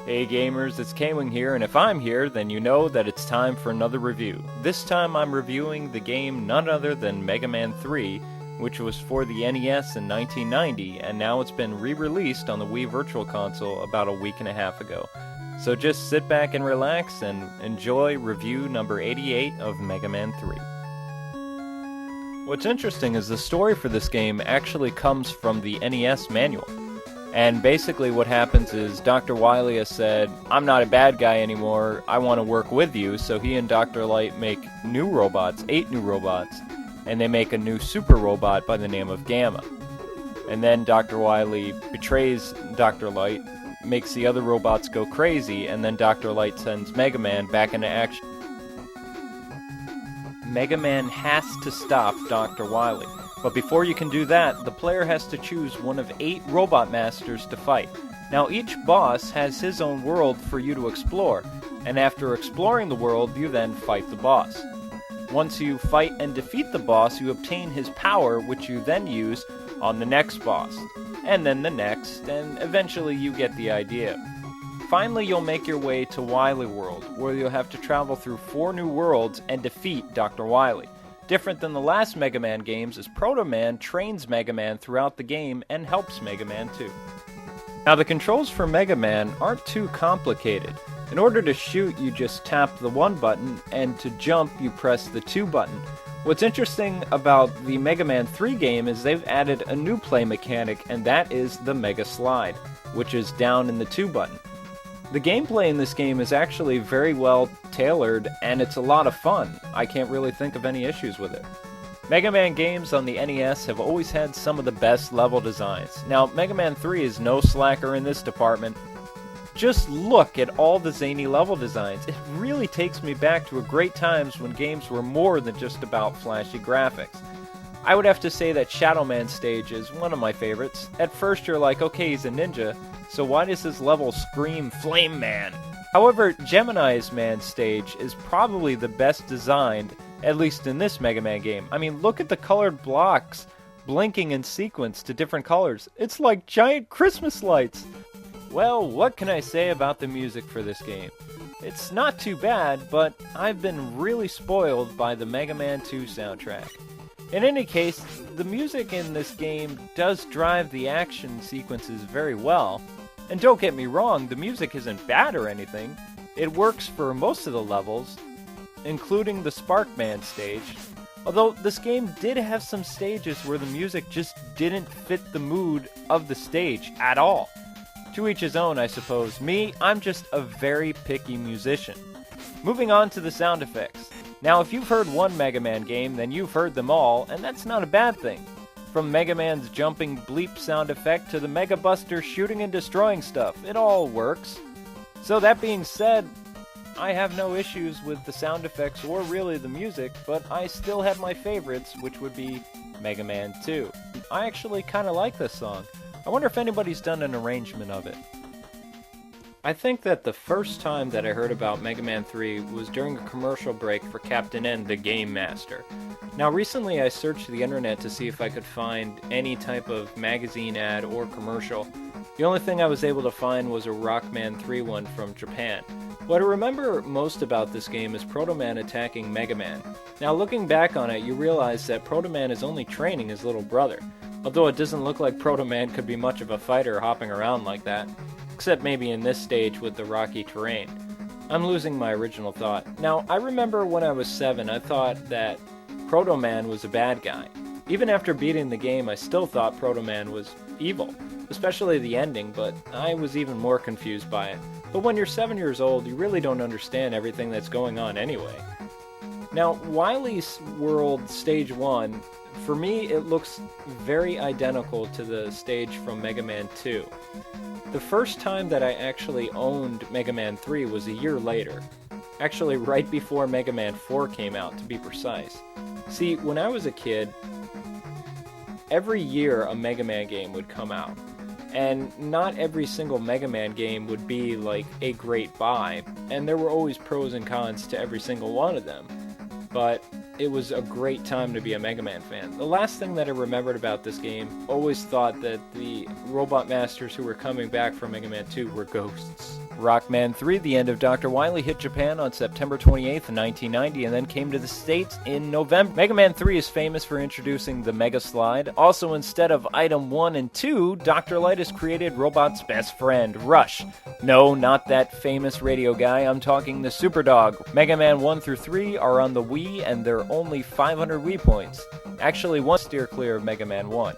Hey gamers, it's Kwing here, and if I'm here, then you know that it's time for another review. This time I'm reviewing the game none other than Mega Man 3, which was for the NES in 1990, and now it's been re-released on the Wii Virtual Console about a week and a half ago. So just sit back and relax and enjoy review number 88 of Mega Man 3. What's interesting is the story for this game actually comes from the NES manual. And basically what happens is Dr. Wily has said, I'm not a bad guy anymore, I want to work with you, so he and Dr. Light make new robots, 8 new robots, and they make a new super robot by the name of Gamma. And then Dr. Wily betrays Dr. Light, makes the other robots go crazy, and then Dr. Light sends Mega Man back into action. Mega Man has to stop Dr. Wily. But before you can do that, the player has to choose one of 8 robot masters to fight. Now each boss has his own world for you to explore, and after exploring the world, you then fight the boss. Once you fight and defeat the boss, you obtain his power, which you then use on the next boss, and then the next, and eventually you get the idea. Finally, you'll make your way to Wily World, where you'll have to travel through 4 new worlds and defeat Dr. Wily. Different than the last Mega Man games is Proto Man trains Mega Man throughout the game and helps Mega Man too. Now the controls for Mega Man aren't too complicated. In order to shoot, you just tap the 1 button, and to jump, you press the 2 button. What's interesting about the Mega Man 3 game is they've added a new play mechanic, and that is the Mega Slide, which is down in the 2 button. The gameplay in this game is actually very well tailored, and it's a lot of fun. I can't really think of any issues with it. Mega Man games on the NES have always had some of the best level designs. Now, Mega Man 3 is no slacker in this department. Just look at all the zany level designs. It really takes me back to great times when games were more than just about flashy graphics. I would have to say that Shadow Man stage is one of my favorites. At first you're like, okay, he's a ninja, so why does this level scream Flame Man? However, Gemini's Man stage is probably the best designed, at least in this Mega Man game. I mean, look at the colored blocks blinking in sequence to different colors. It's like giant Christmas lights! Well, what can I say about the music for this game? It's not too bad, but I've been really spoiled by the Mega Man 2 soundtrack. In any case, the music in this game does drive the action sequences very well. And don't get me wrong, the music isn't bad or anything. It works for most of the levels, including the Sparkman stage. Although this game did have some stages where the music just didn't fit the mood of the stage at all. To each his own, I suppose. Me, I'm just a very picky musician. Moving on to the sound effects. Now, if you've heard one Mega Man game, then you've heard them all, and that's not a bad thing. From Mega Man's jumping bleep sound effect to the Mega Buster shooting and destroying stuff, it all works. So that being said, I have no issues with the sound effects or really the music, but I still have my favorites, which would be Mega Man 2. I actually kinda like this song. I wonder if anybody's done an arrangement of it. I think that the first time that I heard about Mega Man 3 was during a commercial break for Captain N, the Game Master. Now recently I searched the internet to see if I could find any type of magazine ad or commercial. The only thing I was able to find was a Rockman 3 one from Japan. What I remember most about this game is Proto Man attacking Mega Man. Now looking back on it, you realize that Proto Man is only training his little brother, although it doesn't look like Proto Man could be much of a fighter hopping around like that. Except maybe in this stage with the rocky terrain. I'm losing my original thought. Now, I remember when I was 7, I thought that Proto Man was a bad guy. Even after beating the game, I still thought Proto Man was evil, especially the ending, but I was even more confused by it. But when you're 7 years old, you really don't understand everything that's going on anyway. Now, Wily's World Stage 1, for me, it looks very identical to the stage from Mega Man 2. The first time that I actually owned Mega Man 3 was a year later. Actually, right before Mega Man 4 came out, to be precise. See, when I was a kid, every year a Mega Man game would come out. And not every single Mega Man game would be like a great buy, and there were always pros and cons to every single one of them. But it was a great time to be a Mega Man fan. The last thing that I remembered about this game, always thought that the Robot Masters who were coming back from Mega Man 2 were ghosts. Rockman 3, The End of Dr. Wily, hit Japan on September 28th, 1990, and then came to the States in November. Mega Man 3 is famous for introducing the Mega Slide. Also, instead of Item 1 and 2, Dr. Light has created Robot's best friend, Rush. No, not that famous radio guy, I'm talking the Super Dog. Mega Man 1 through 3 are on the Wii, and they're only 500 Wii points. Actually, one steer clear of Mega Man 1.